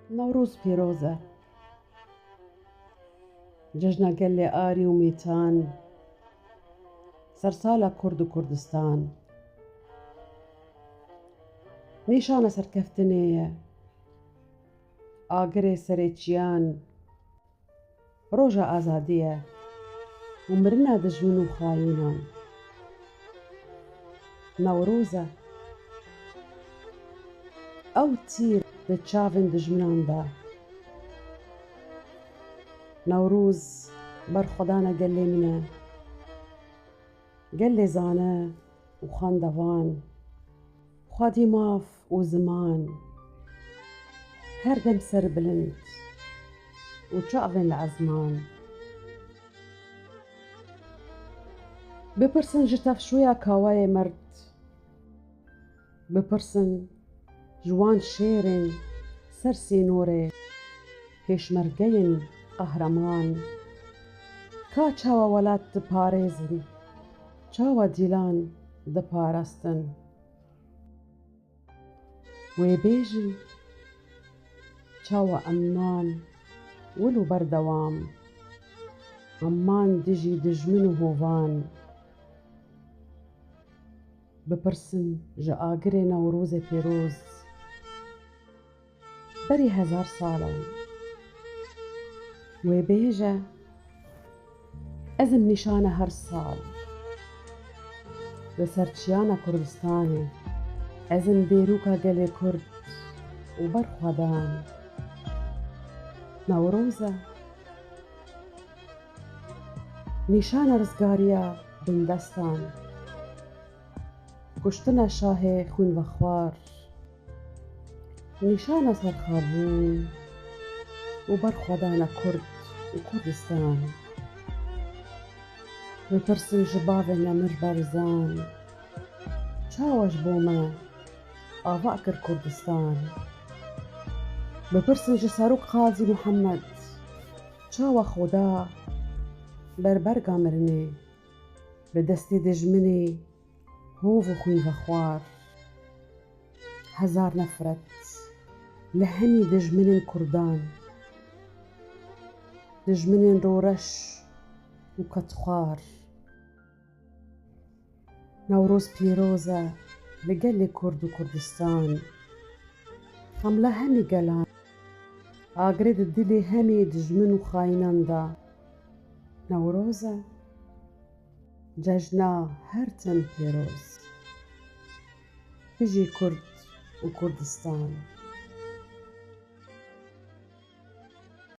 نوروز پیرۆزە، جەژنە گەلێ ئاری و میتان، سەرسالە کورد و کوردستان. نیشانە سەرکەفتنێیە، ئاگرێ سەرێکیان، ڕۆژە ئازادیە و مرنە دژمن و خاینان. نەورۆزە، ئەو تیر لە چاوێن دژمناندا. نەوروز بەرخۆدانە گەلێ منە، گەلێ زانە و خاندەوان، خوادی ماف و زمان، هەردەم سەربلند و چاوێن لە ئەزمان. بپرسن ji tevşoya kawayê merd، bipirsin ji wan şêrên ser sînorê pêşmergeyên qehreman. Ka çawa welat diparêzin, çawa dîlan diparastin. Wê bêjin çawa eman wil û berdewam، eman dijî dijmin û hovan. Bipirsin ji agirê Newrozê pîroz، berî hezar salan. Wê bêje ez im nîşane her sal، li ser çiyana Kurdistanê ez im bêrûka gelê Kurd û berxwedan. Newroz e nîşana rizgariya bindestan، kuştina şahê xwînvexwar، nîşana serxwebûn û berxwedana Kurd û Kurdistan. Bipirsin ji bavê Nemir Barzan، çawa ji bo me ava kir Kurdistan. Bipirsin ji Serok Qazî Mihemed، çawa Xweda berberga mirinê bi destê dijminê hov û xwînvexwar. Hezar nefret li hemî dijminên Kurdan، dijminên roreş û qetxwar. Newroz pîroz e li gelê Kurd û Kurdistan، xem li hemî gelan agirê di dilê hemî dijmin û xaînan da. Newroz e cejna her tim pîroz، bijî Kurd û Kurdistan.